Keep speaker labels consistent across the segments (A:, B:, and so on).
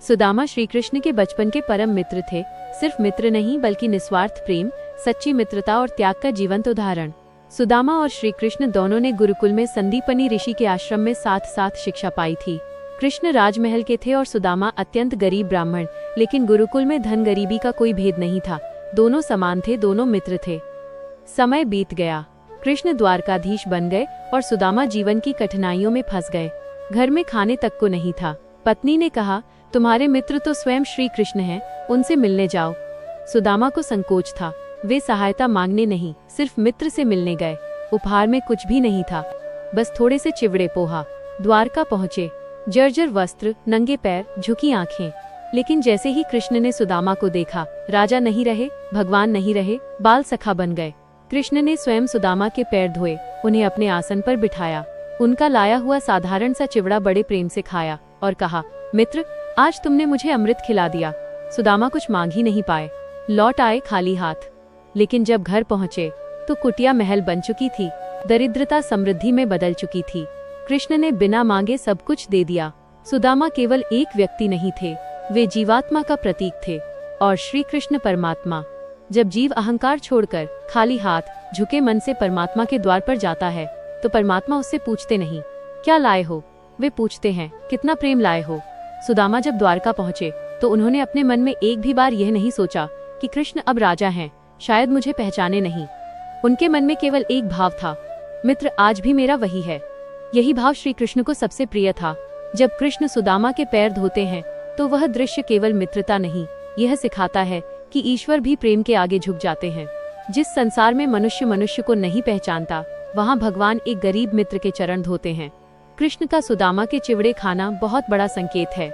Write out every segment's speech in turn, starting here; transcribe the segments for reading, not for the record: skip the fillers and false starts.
A: सुदामा श्री कृष्ण के बचपन के परम मित्र थे। सिर्फ मित्र नहीं बल्कि निस्वार्थ प्रेम, सच्ची मित्रता और त्याग का जीवंत उदाहरण। सुदामा और श्री कृष्ण दोनों ने गुरुकुल में संदीपनी ऋषि के आश्रम में साथ साथ शिक्षा पाई थी। कृष्ण राजमहल के थे और सुदामा अत्यंत गरीब ब्राह्मण, लेकिन गुरुकुल में धन गरीबी का कोई भेद नहीं था। दोनों समान थे, दोनों मित्र थे। समय बीत गया, कृष्ण द्वारकाधीश बन गए और सुदामा जीवन की कठिनाइयों में फंस गए। घर में खाने तक को नहीं था। पत्नी ने कहा, तुम्हारे मित्र तो स्वयं श्री कृष्ण हैं, उनसे मिलने जाओ। सुदामा को संकोच था। वे सहायता मांगने नहीं, सिर्फ मित्र से मिलने गए। उपहार में कुछ भी नहीं था, बस थोड़े से चिवड़े पोहा। द्वारका पहुँचे, जर्जर वस्त्र, नंगे पैर, झुकी आंखें। लेकिन जैसे ही कृष्ण ने सुदामा को देखा, राजा नहीं रहे, भगवान नहीं रहे, बाल सखा बन गए। कृष्ण ने स्वयं सुदामा के पैर धोए, उन्हें अपने आसन पर बिठाया। उनका लाया हुआ साधारण सा चिवड़ा बड़े प्रेम से खाया और कहा, मित्र, आज तुमने मुझे अमृत खिला दिया। सुदामा कुछ मांग ही नहीं पाए, लौट आए खाली हाथ। लेकिन जब घर पहुंचे तो कुटिया महल बन चुकी थी, दरिद्रता समृद्धि में बदल चुकी थी। कृष्ण ने बिना मांगे सब कुछ दे दिया। सुदामा केवल एक व्यक्ति नहीं थे, वे जीवात्मा का प्रतीक थे और श्री कृष्ण परमात्मा। जब जीव अहंकार छोड़कर खाली हाथ, झुके मन से परमात्मा के द्वार पर जाता है, तो परमात्मा उससे पूछते नहीं, क्या लाए हो? वे पूछते हैं, कितना प्रेम लाए हो? सुदामा जब द्वारका पहुंचे तो उन्होंने अपने मन में एक भी बार यह नहीं सोचा कि कृष्ण अब राजा हैं, शायद मुझे पहचाने नहीं। उनके मन में केवल एक भाव था, मित्र आज भी मेरा वही है। यही भाव श्री कृष्ण को सबसे प्रिय था। जब कृष्ण सुदामा के पैर धोते हैं तो वह दृश्य केवल मित्रता नहीं, यह सिखाता है कि ईश्वर भी प्रेम के आगे झुक जाते हैं। जिस संसार में मनुष्य मनुष्य को नहीं पहचानता, वहाँ भगवान एक गरीब मित्र के चरण धोते हैं। कृष्ण का सुदामा के चिवड़े खाना बहुत बड़ा संकेत है।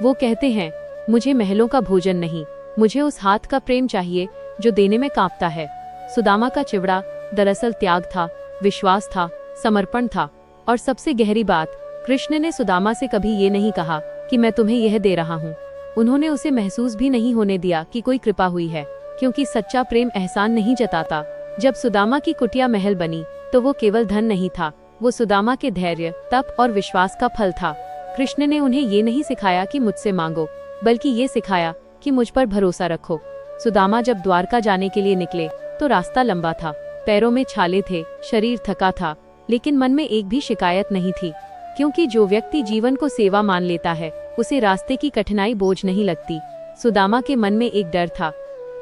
A: वो कहते हैं, मुझे महलों का भोजन नहीं, मुझे उस हाथ का प्रेम चाहिए जो देने में कांपता है। सुदामा का चिवड़ा दरअसल त्याग था, विश्वास था, समर्पण था। और सबसे गहरी बात, कृष्ण ने सुदामा से कभी ये नहीं कहा कि मैं तुम्हें यह दे रहा हूँ। उन्होंने उसे महसूस भी नहीं होने दिया कि कोई कृपा हुई है, क्योंकि सच्चा प्रेम एहसान नहीं जताता। जब सुदामा की कुटिया महल बनी तो वो केवल धन नहीं था, वो सुदामा के धैर्य, तप और विश्वास का फल था। कृष्ण ने उन्हें ये नहीं सिखाया कि मुझसे मांगो, बल्कि ये सिखाया कि मुझ पर भरोसा रखो। सुदामा जब द्वारका जाने के लिए निकले तो रास्ता लंबा था, पैरों में छाले थे, शरीर थका था, लेकिन मन में एक भी शिकायत नहीं थी, क्योंकि जो व्यक्ति जीवन को सेवा मान लेता है, उसे रास्ते की कठिनाई बोझ नहीं लगती। सुदामा के मन में एक डर था,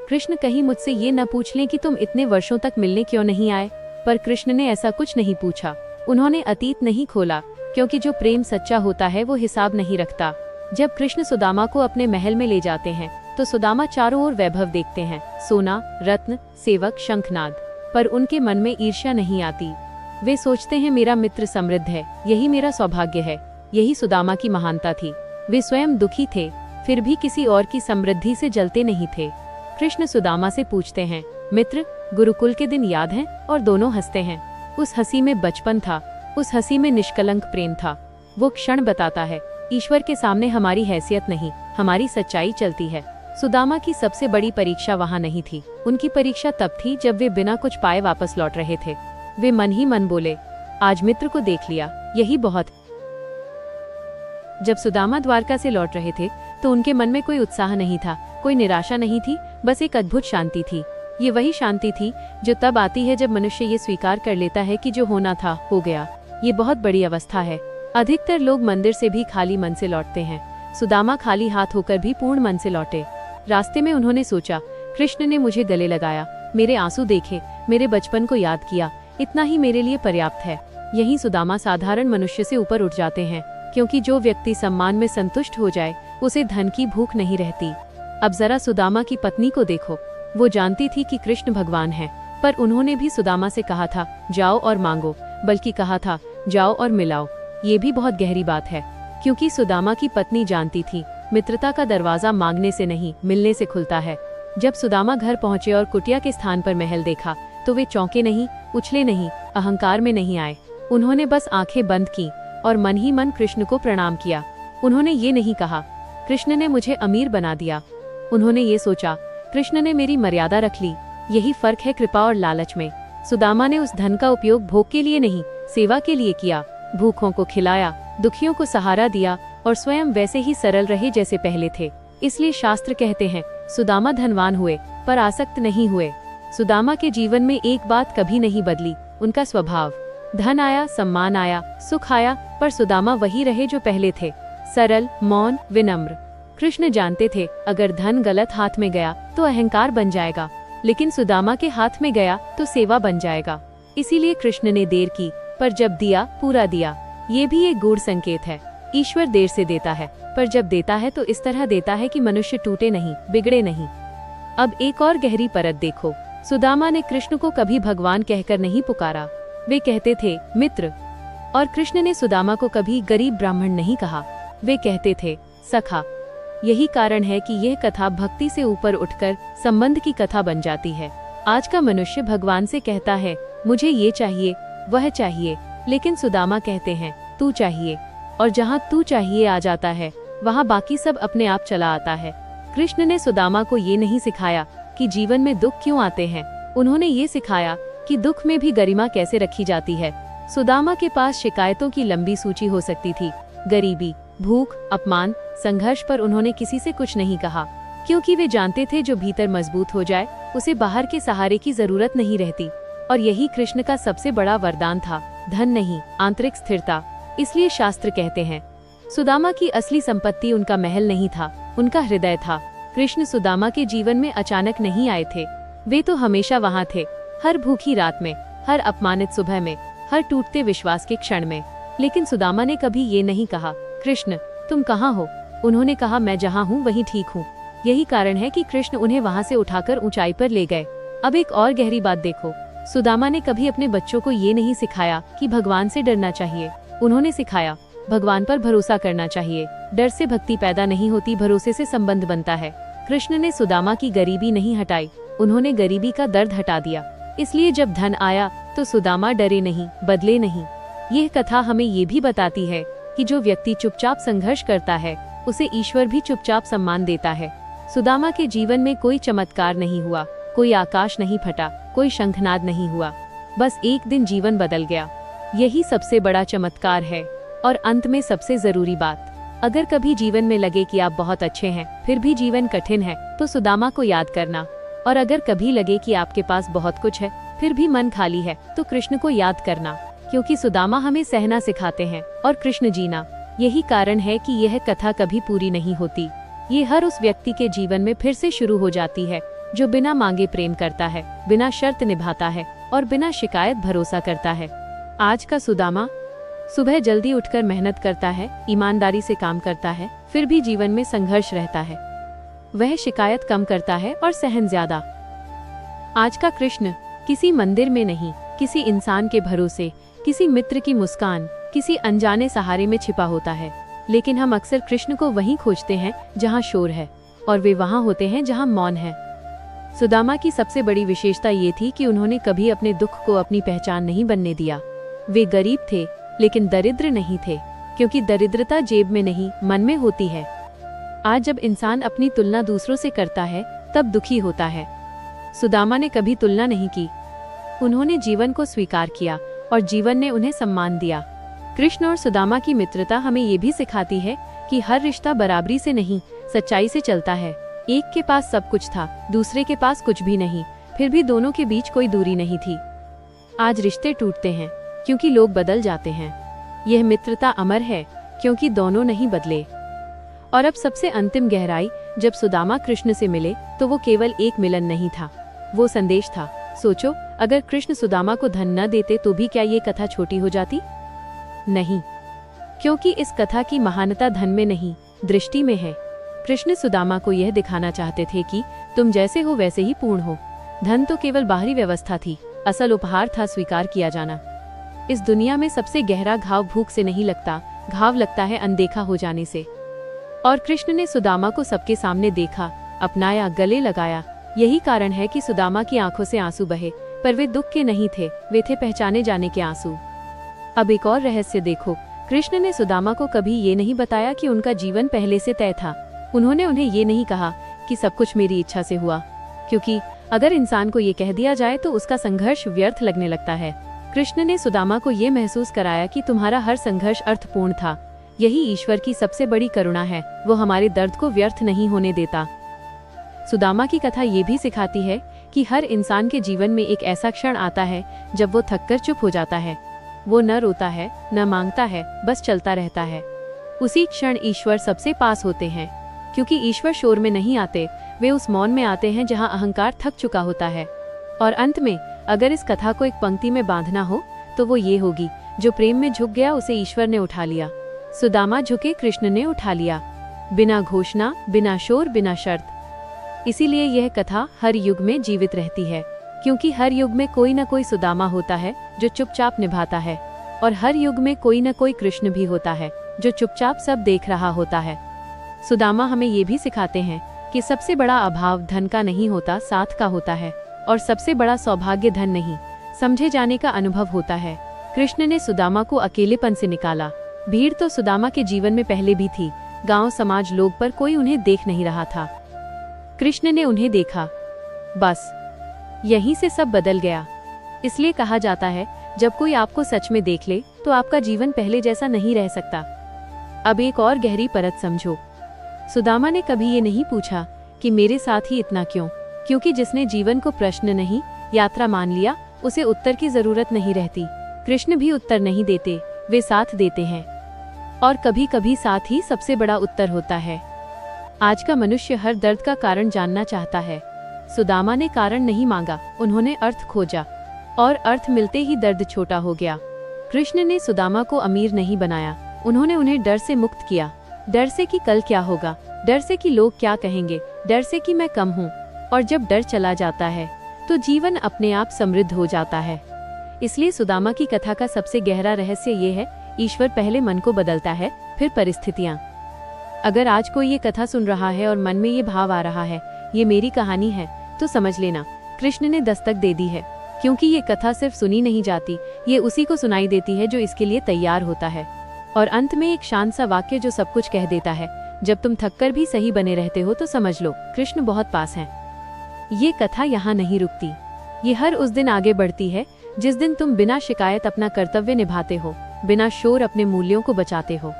A: कृष्ण कहीं मुझसे ये न पूछ लें कि तुम इतने वर्षों तक मिलने क्यों नहीं आए। पर कृष्ण ने ऐसा कुछ नहीं पूछा। उन्होंने अतीत नहीं खोला, क्योंकि जो प्रेम सच्चा होता है वो हिसाब नहीं रखता। जब कृष्ण सुदामा को अपने महल में ले जाते हैं तो सुदामा चारों ओर वैभव देखते हैं, सोना, रत्न, सेवक, शंखनाद, पर उनके मन में ईर्ष्या नहीं आती। वे सोचते हैं, मेरा मित्र समृद्ध है, यही मेरा सौभाग्य है। यही सुदामा की महानता थी। वे स्वयं दुखी थे, फिर भी किसी और की समृद्धि से जलते नहीं थे। कृष्ण सुदामा से पूछते हैं, मित्र, गुरुकुल के दिन याद हैं? और दोनों हंसते हैं। उस हंसी में बचपन था, उस हंसी में निष्कलंक प्रेम था। वो क्षण बताता है, ईश्वर के सामने हमारी हैसियत नहीं, हमारी सच्चाई चलती है। सुदामा की सबसे बड़ी परीक्षा वहाँ नहीं थी, उनकी परीक्षा तब थी जब वे बिना कुछ पाए वापस लौट रहे थे। वे मन ही मन बोले, आज मित्र को देख लिया, यही बहुत। जब सुदामा द्वारका से लौट रहे थे तो उनके मन में कोई उत्साह नहीं था, कोई निराशा नहीं थी, बस एक अद्भुत शांति थी। ये वही शांति थी जो तब आती है जब मनुष्य ये स्वीकार कर लेता है कि जो होना था हो गया। ये बहुत बड़ी अवस्था है। अधिकतर लोग मंदिर से भी खाली मन से लौटते हैं। सुदामा खाली हाथ होकर भी पूर्ण मन से लौटे। रास्ते में उन्होंने सोचा, कृष्ण ने मुझे गले लगाया, मेरे आंसू देखे, मेरे बचपन को याद किया, इतना ही मेरे लिए पर्याप्त है। यही सुदामा साधारण मनुष्य से ऊपर उठ जाते हैं, क्योंकि जो व्यक्ति सम्मान में संतुष्ट हो जाए उसे धन की भूख नहीं रहती। अब जरा सुदामा की पत्नी को देखो, वो जानती थी कि कृष्ण भगवान है, पर उन्होंने भी सुदामा से कहा था, जाओ और मांगो, बल्कि कहा था, जाओ और मिलाओ। ये भी बहुत गहरी बात है, क्योंकि सुदामा की पत्नी जानती थी, मित्रता का दरवाजा मांगने से नहीं, मिलने से खुलता है। जब सुदामा घर पहुंचे और कुटिया के स्थान पर महल देखा तो वे चौंके नहीं, उछले नहीं, अहंकार में नहीं आए। उन्होंने बस आंखें बंद की और मन ही मन कृष्ण को प्रणाम किया। उन्होंने ये नहीं कहा, कृष्ण ने मुझे अमीर बना दिया। उन्होंने ये सोचा, कृष्ण ने मेरी मर्यादा रख ली। यही फर्क है कृपा और लालच में। सुदामा ने उस धन का उपयोग भोग के लिए नहीं, सेवा के लिए किया। भूखों को खिलाया, दुखियों को सहारा दिया और स्वयं वैसे ही सरल रहे जैसे पहले थे। इसलिए शास्त्र कहते हैं, सुदामा धनवान हुए पर आसक्त नहीं हुए। सुदामा के जीवन में एक बात कभी नहीं बदली, उनका स्वभाव। धन आया, सम्मान आया, सुख आया, पर सुदामा वही रहे जो पहले थे, सरल, मौन, विनम्र। कृष्ण जानते थे अगर धन गलत हाथ में गया तो अहंकार बन जाएगा, लेकिन सुदामा के हाथ में गया तो सेवा बन जाएगा। इसीलिए कृष्ण ने देर की, पर जब दिया पूरा दिया। ये भी एक गूढ़ संकेत है। ईश्वर देर से देता है, पर जब देता है तो इस तरह देता है कि मनुष्य टूटे नहीं, बिगड़े नहीं। अब एक और गहरी परत देखो। सुदामा ने कृष्ण को कभी भगवान कहकर नहीं पुकारा, वे कहते थे मित्र। और कृष्ण ने सुदामा को कभी गरीब ब्राह्मण नहीं कहा, वे कहते थे सखा। यही कारण है कि यह कथा भक्ति से ऊपर उठकर संबंध की कथा बन जाती है। आज का मनुष्य भगवान से कहता है मुझे ये चाहिए, वह चाहिए, लेकिन सुदामा कहते हैं तू चाहिए, और जहाँ तू चाहिए आ जाता है वहाँ बाकी सब अपने आप चला आता है। कृष्ण ने सुदामा को ये नहीं सिखाया कि जीवन में दुख क्यों आते हैं, उन्होंने ये सिखाया कि दुख में भी गरिमा कैसे रखी जाती है। सुदामा के पास शिकायतों की लंबी सूची हो सकती थी, गरीबी, भूख, अपमान, संघर्ष, पर उन्होंने किसी से कुछ नहीं कहा, क्योंकि वे जानते थे जो भीतर मजबूत हो जाए उसे बाहर के सहारे की जरूरत नहीं रहती। और यही कृष्ण का सबसे बड़ा वरदान था, धन नहीं, आंतरिक स्थिरता। इसलिए शास्त्र कहते हैं सुदामा की असली संपत्ति उनका महल नहीं था, उनका हृदय था। कृष्ण सुदामा के जीवन में अचानक नहीं आए थे, वे तो हमेशा वहाँ थे, हर भूखी रात में, हर अपमानित सुबह में, हर टूटते विश्वास के क्षण में। लेकिन सुदामा ने कभी ये नहीं कहा कृष्ण तुम कहाँ हो, उन्होंने कहा मैं जहाँ हूँ वहीं ठीक हूँ। यही कारण है कि कृष्ण उन्हें वहाँ से उठाकर ऊंचाई पर ले गए। अब एक और गहरी बात देखो, सुदामा ने कभी अपने बच्चों को ये नहीं सिखाया कि भगवान से डरना चाहिए, उन्होंने सिखाया भगवान पर भरोसा करना चाहिए। डर से भक्ति पैदा नहीं होती, भरोसे से संबंध बनता है। कृष्ण ने सुदामा की गरीबी नहीं हटाई, उन्होंने गरीबी का दर्द हटा दिया। इसलिए जब धन आया तो सुदामा डरे नहीं, बदले नहीं। यह कथा हमें ये भी बताती है कि जो व्यक्ति चुपचाप संघर्ष करता है उसे ईश्वर भी चुपचाप सम्मान देता है। सुदामा के जीवन में कोई चमत्कार नहीं हुआ, कोई आकाश नहीं फटा, कोई शंखनाद नहीं हुआ, बस एक दिन जीवन बदल गया। यही सबसे बड़ा चमत्कार है। और अंत में सबसे जरूरी बात, अगर कभी जीवन में लगे कि आप बहुत अच्छे हैं फिर भी जीवन कठिन है तो सुदामा को याद करना। और अगर कभी लगे कि आपके पास बहुत कुछ है फिर भी मन खाली है तो कृष्ण को याद करना, क्योंकि सुदामा हमें सहना सिखाते हैं और कृष्ण जीना। यही कारण है कि यह कथा कभी पूरी नहीं होती। ये हर उस व्यक्ति के जीवन में फिर से शुरू हो जाती है जो बिना मांगे प्रेम करता है, बिना शर्त निभाता है और बिना शिकायत भरोसा करता है। आज का सुदामा सुबह जल्दी उठकर मेहनत करता है, ईमानदारी से काम करता है, फिर भी जीवन में संघर्ष रहता है। वह शिकायत कम करता है और सहन ज्यादा। आज का कृष्ण किसी मंदिर में नहीं, किसी इंसान के भरोसे, किसी मित्र की मुस्कान, किसी अनजाने सहारे में छिपा होता है। लेकिन हम अक्सर कृष्ण को वहीं खोजते हैं जहां शोर है, और वे वहां होते हैं जहां मौन है। सुदामा की सबसे बड़ी विशेषता ये थी कि उन्होंने कभी अपने दुख को अपनी पहचान नहीं बनने दिया। वे गरीब थे लेकिन दरिद्र नहीं थे, क्योंकि दरिद्रता जेब में नहीं मन में होती है। आज जब इंसान अपनी तुलना दूसरों से करता है तब दुखी होता है। सुदामा ने कभी तुलना नहीं की, उन्होंने जीवन को स्वीकार किया और जीवन ने उन्हें सम्मान दिया। कृष्ण और सुदामा की मित्रता हमें ये भी सिखाती है कि हर रिश्ता बराबरी से नहीं, सच्चाई से चलता है। एक के पास सब कुछ था, दूसरे के पास कुछ भी नहीं, फिर भी दोनों के बीच कोई दूरी नहीं थी। आज रिश्ते टूटते हैं क्योंकि लोग बदल जाते हैं। यह मित्रता अमर है क्योंकि दोनों नहीं बदले। और अब सबसे अंतिम गहराई, जब सुदामा कृष्ण से मिले तो वो केवल एक मिलन नहीं था, वो संदेश था। सोचो, अगर कृष्ण सुदामा को धन न देते तो भी क्या ये कथा छोटी हो जाती? नहीं, क्योंकि इस कथा की महानता धन में नहीं, दृष्टि में है। कृष्ण सुदामा को यह दिखाना चाहते थे कि तुम जैसे हो वैसे ही पूर्ण हो। धन तो केवल बाहरी व्यवस्था थी, असल उपहार था स्वीकार किया जाना। इस दुनिया में सबसे गहरा घाव भूख से नहीं लगता, घाव लगता है अनदेखा हो जाने से। और कृष्ण ने सुदामा को सबके सामने देखा, अपनाया, गले लगाया। यही कारण है कि सुदामा की आंखों से आंसू बहे, पर वे दुख के नहीं थे, वे थे पहचाने जाने के आंसू। अब एक और रहस्य देखो, कृष्ण ने सुदामा को कभी ये नहीं बताया कि उनका जीवन पहले से तय था। उन्होंने उन्हें ये नहीं कहा कि सब कुछ मेरी इच्छा से हुआ, क्योंकि अगर इंसान को ये कह दिया जाए तो उसका संघर्ष व्यर्थ लगने लगता है। कृष्ण ने सुदामा को ये महसूस कराया कि तुम्हारा हर संघर्ष अर्थपूर्ण था, यही ईश्वर की सबसे बड़ी करुणा है, वो हमारे दर्द को व्यर्थ नहीं होने देता। सुदामा की कथा ये भी सिखाती है कि हर इंसान के जीवन में एक ऐसा क्षण आता है जब वो थककर चुप हो जाता है। वो न रोता है, न मांगता है, बस चलता रहता है। उसी क्षण ईश्वर सबसे पास होते हैं, क्योंकि ईश्वर शोर में नहीं आते, वे उस मौन में आते हैं जहाँ अहंकार थक चुका होता है। और अंत में अगर इस कथा को एक पंक्ति में बांधना हो तो वो ये होगी, जो प्रेम में झुक गया उसे ईश्वर ने उठा लिया। सुदामा झुके, कृष्ण ने उठा लिया, बिना घोषणा, बिना शोर, बिना शर्त। इसीलिए यह कथा हर युग में जीवित रहती है, क्योंकि हर युग में कोई न कोई सुदामा होता है जो चुपचाप निभाता है, और हर युग में कोई न कोई कृष्ण भी होता है जो चुपचाप सब देख रहा होता है। सुदामा हमें ये भी सिखाते हैं कि सबसे बड़ा अभाव धन का नहीं होता, साथ का होता है, और सबसे बड़ा सौभाग्य धन नहीं, समझे जाने का अनुभव होता है। कृष्ण ने सुदामा को अकेलेपन से निकाला। भीड़ तो सुदामा के जीवन में पहले भी थी, गांव, समाज, लोग, पर कोई उन्हें देख नहीं रहा था। कृष्ण ने उन्हें देखा, बस यहीं से सब बदल गया। इसलिए कहा जाता है, जब कोई आपको सच में देख ले तो आपका जीवन पहले जैसा नहीं रह सकता। अब एक और गहरी परत समझो। सुदामा ने कभी ये नहीं पूछा कि मेरे साथ ही इतना क्यों, क्योंकि जिसने जीवन को प्रश्न नहीं, यात्रा मान लिया, उसे उत्तर की जरूरत नहीं रहती। कृष्ण भी उत्तर नहीं देते, वे साथ देते हैं, और कभी कभी साथ ही सबसे बड़ा उत्तर होता है। आज का मनुष्य हर दर्द का कारण जानना चाहता है। सुदामा ने कारण नहीं मांगा, उन्होंने अर्थ खोजा, और अर्थ मिलते ही दर्द छोटा हो गया। कृष्ण ने सुदामा को अमीर नहीं बनाया, उन्होंने उन्हें डर से मुक्त किया। डर से कि कल क्या होगा, डर से कि लोग क्या कहेंगे, डर से कि मैं कम हूँ। और जब डर चला जाता है तो जीवन अपने आप समृद्ध हो जाता है। इसलिए सुदामा की कथा का सबसे गहरा रहस्य ये है, ईश्वर पहले मन को बदलता है, फिर परिस्थितियाँ। अगर आज कोई ये कथा सुन रहा है और मन में ये भाव आ रहा है, ये मेरी कहानी है, तो समझ लेना कृष्ण ने दस्तक दे दी है। क्योंकि ये कथा सिर्फ सुनी नहीं जाती, ये उसी को सुनाई देती है जो इसके लिए तैयार होता है। और अंत में एक शांत सा वाक्य जो सब कुछ कह देता है, जब तुम थककर भी सही बने रहते हो तो समझ लो कृष्ण बहुत पास हैं। ये कथा यहाँ नहीं रुकती, ये हर उस दिन आगे बढ़ती है जिस दिन तुम बिना शिकायत अपना कर्तव्य निभाते हो, बिना शोर अपने मूल्यों को बचाते हो।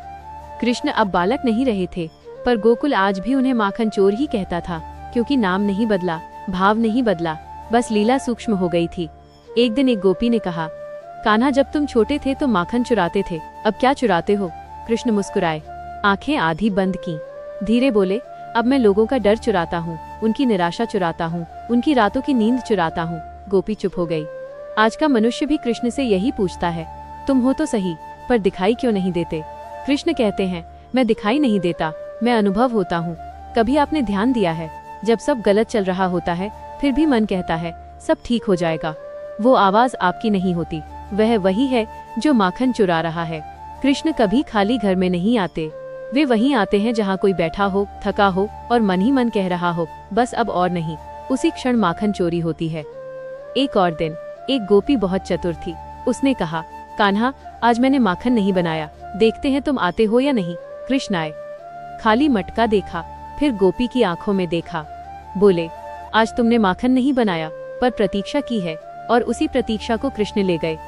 A: कृष्ण अब बालक नहीं रहे थे, पर गोकुल आज भी उन्हें माखन चोर ही कहता था, क्योंकि नाम नहीं बदला, भाव नहीं बदला, बस लीला सूक्ष्म हो गई थी। एक दिन एक गोपी ने कहा, कान्हा जब तुम छोटे थे तो माखन चुराते थे, अब क्या चुराते हो? कृष्ण मुस्कुराए, आंखें आधी बंद की, धीरे बोले, अब मैं लोगों का डर चुराता हूँ, उनकी निराशा चुराता हूँ, उनकी रातों की नींद चुराता हूँ। गोपी चुप हो गई। आज का मनुष्य भी कृष्ण से यही पूछता है, तुम हो तो सही, पर दिखाई क्यों नहीं देते? कृष्ण कहते हैं, मैं दिखाई नहीं देता, मैं अनुभव होता हूँ। कभी आपने ध्यान दिया है, जब सब गलत चल रहा होता है फिर भी मन कहता है सब ठीक हो जाएगा? वो आवाज आपकी नहीं होती, वह वही है जो माखन चुरा रहा है। कृष्ण कभी खाली घर में नहीं आते, वे वहीं आते हैं जहाँ कोई बैठा हो, थका हो और मन ही मन कह रहा हो, बस अब और नहीं। उसी क्षण माखन चोरी होती है। एक और दिन एक गोपी बहुत चतुर थी, उसने कहा, कान्हा आज मैंने माखन नहीं बनाया, देखते हैं तुम आते हो या नहीं। कृष्ण आए, खाली मटका देखा, फिर गोपी की आंखों में देखा, बोले, आज तुमने माखन नहीं बनाया पर प्रतीक्षा की है, और उसी प्रतीक्षा को कृष्ण ले गए।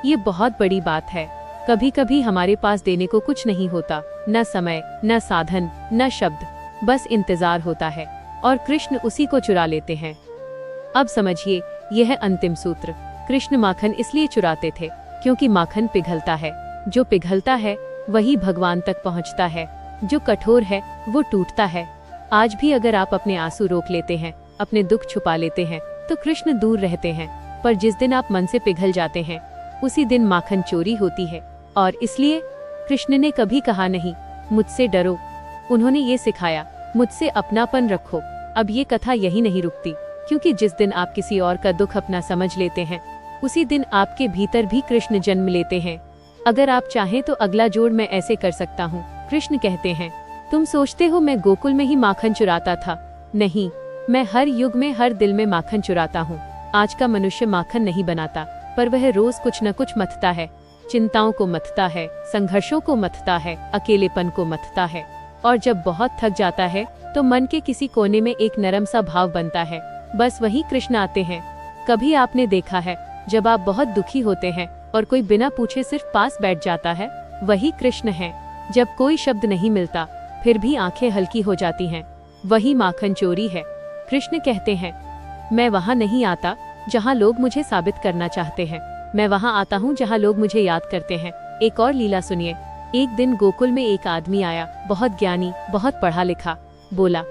A: ये बहुत बड़ी बात है। कभी कभी हमारे पास देने को कुछ नहीं होता, न समय, न साधन, न शब्द, बस इंतजार होता है, और कृष्ण उसी को चुरा लेते हैं। अब समझिए, यह है अंतिम सूत्र। कृष्ण माखन इसलिए चुराते थे क्योंकि माखन पिघलता है, जो पिघलता है वही भगवान तक पहुंचता है, जो कठोर है वो टूटता है। आज भी अगर आप अपने आंसू रोक लेते हैं, अपने दुख छुपा लेते हैं, तो कृष्ण दूर रहते हैं, पर जिस दिन आप मन से पिघल जाते हैं उसी दिन माखन चोरी होती है। और इसलिए कृष्ण ने कभी कहा नहीं, मुझसे डरो, उन्होंने ये सिखाया, मुझसे अपनापन रखो। अब ये कथा यही नहीं रुकती, क्योंकि जिस दिन आप किसी और का दुख अपना समझ लेते हैं उसी दिन आपके भीतर भी कृष्ण जन्म लेते हैं। अगर आप चाहें तो अगला जोड़ मैं ऐसे कर सकता हूँ। कृष्ण कहते हैं, तुम सोचते हो मैं गोकुल में ही माखन चुराता था, नहीं, मैं हर युग में हर दिल में माखन चुराता हूँ। आज का मनुष्य माखन नहीं बनाता, पर वह रोज कुछ न कुछ मथता है, चिंताओं को मथता है, संघर्षों को मथता है, अकेलेपन को मथता है, और जब बहुत थक जाता है तो मन के किसी कोने में एक नरम सा भाव बनता है, बस वही कृष्ण आते हैं। कभी आपने देखा है, जब आप बहुत दुखी होते हैं और कोई बिना पूछे सिर्फ पास बैठ जाता है, वही कृष्ण है। जब कोई शब्द नहीं मिलता फिर भी आंखें हल्की हो जाती हैं, वही माखन चोरी है। कृष्ण कहते हैं, मैं वहाँ नहीं आता जहाँ लोग मुझे साबित करना चाहते हैं, मैं वहाँ आता हूँ जहाँ लोग मुझे याद करते हैं। एक और लीला सुनिए। एक दिन गोकुल में एक आदमी आया, बहुत ज्ञानी, बहुत पढ़ा लिखा। बोला,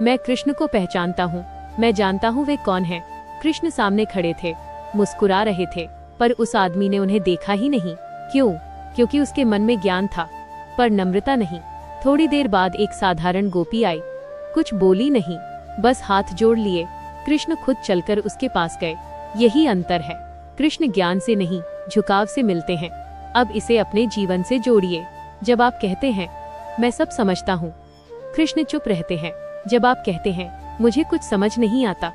A: मैं कृष्ण को पहचानता हूँ, मैं जानता हूँ वे कौन हैं। कृष्ण सामने खड़े थे, मुस्कुरा रहे थे, पर उस आदमी ने उन्हें देखा ही नहीं। क्यों? क्योंकि उसके मन में ज्ञान था पर नम्रता नहीं। थोड़ी देर बाद एक साधारण गोपी आई, कुछ बोली नहीं, बस हाथ जोड़ लिए। कृष्ण खुद चलकर उसके पास गए। यही अंतर है, कृष्ण ज्ञान से नहीं, झुकाव से मिलते हैं। अब इसे अपने जीवन से जोड़िए। जब आप कहते हैं मैं सब समझता हूँ, कृष्ण चुप रहते हैं। जब आप कहते हैं मुझे कुछ समझ नहीं आता,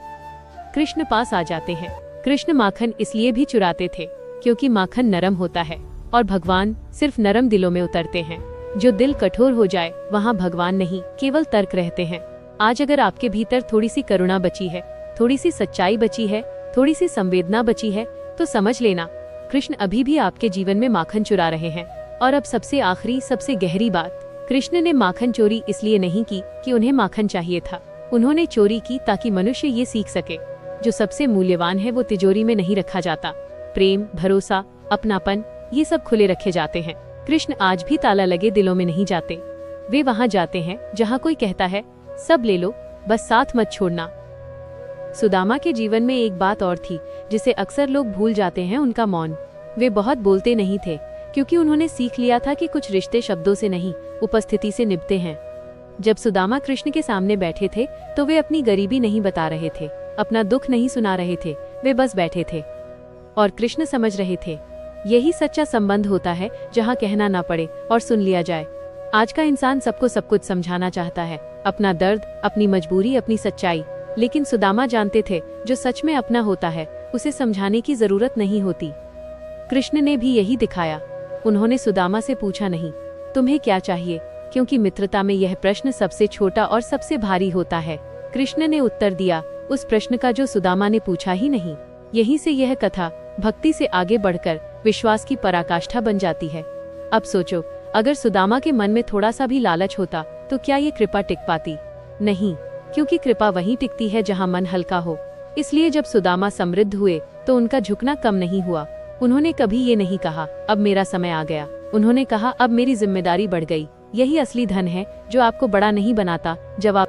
A: कृष्ण पास आ जाते हैं। कृष्ण माखन इसलिए भी चुराते थे क्योंकि माखन नरम होता है और भगवान सिर्फ नरम दिलों में उतरते हैं। जो दिल कठोर हो जाए वहाँ भगवान नहीं, केवल तर्क रहते हैं। आज अगर आपके भीतर थोड़ी सी करुणा बची है, थोड़ी सी सच्चाई बची है, थोड़ी सी संवेदना बची है, तो समझ लेना कृष्ण अभी भी आपके जीवन में माखन चुरा रहे हैं। और अब सबसे आखिरी, सबसे गहरी बात, कृष्ण ने माखन चोरी इसलिए नहीं की कि उन्हें माखन चाहिए था। उन्होंने चोरी की ताकि मनुष्य ये सीख सके, जो सबसे मूल्यवान है वो तिजोरी में नहीं रखा जाता। प्रेम, भरोसा, अपनापन, ये सब खुले रखे जाते हैं। कृष्ण आज भी ताला लगे दिलों में नहीं जाते। वे वहाँ जाते हैं जहाँ कोई कहता है सब ले लो, बस साथ मत छोड़ना। सुदामा के जीवन में एक बात और थी जिसे अक्सर लोग भूल जाते हैं, उनका मौन। वे बहुत बोलते नहीं थे क्योंकि उन्होंने सीख लिया था कि कुछ रिश्ते शब्दों से नहीं, उपस्थिति से निभते हैं। जब सुदामा कृष्ण के सामने बैठे थे तो वे अपनी गरीबी नहीं बता रहे थे, अपना दुख नहीं सुना रहे थे, वे बस बैठे थे और कृष्ण समझ रहे थे। यही सच्चा संबंध होता है, जहाँ कहना ना पड़े और सुन लिया जाए। आज का इंसान सबको सब कुछ समझाना चाहता है, अपना दर्द, अपनी मजबूरी, अपनी सच्चाई। लेकिन सुदामा जानते थे जो सच में अपना होता है उसे समझाने की जरूरत नहीं होती। कृष्ण ने भी यही दिखाया। उन्होंने सुदामा से पूछा नहीं तुम्हें क्या चाहिए, क्योंकि मित्रता में यह प्रश्न सबसे छोटा और सबसे भारी होता है। कृष्ण ने उत्तर दिया उस प्रश्न का जो सुदामा ने पूछा ही नहीं। यहीं से यह कथा भक्ति से आगे बढ़कर विश्वास की पराकाष्ठा बन जाती है। अब सोचो, अगर सुदामा के मन में थोड़ा सा भी लालच होता तो क्या ये कृपा टिक पाती? नहीं, क्योंकि कृपा वहीं टिकती है जहाँ मन हल्का हो। इसलिए जब सुदामा समृद्ध हुए तो उनका झुकना कम नहीं हुआ। उन्होंने कभी ये नहीं कहा अब मेरा समय आ गया, उन्होंने कहा अब मेरी जिम्मेदारी बढ़ गई। यही असली धन है जो आपको बड़ा नहीं बनाता। जब आप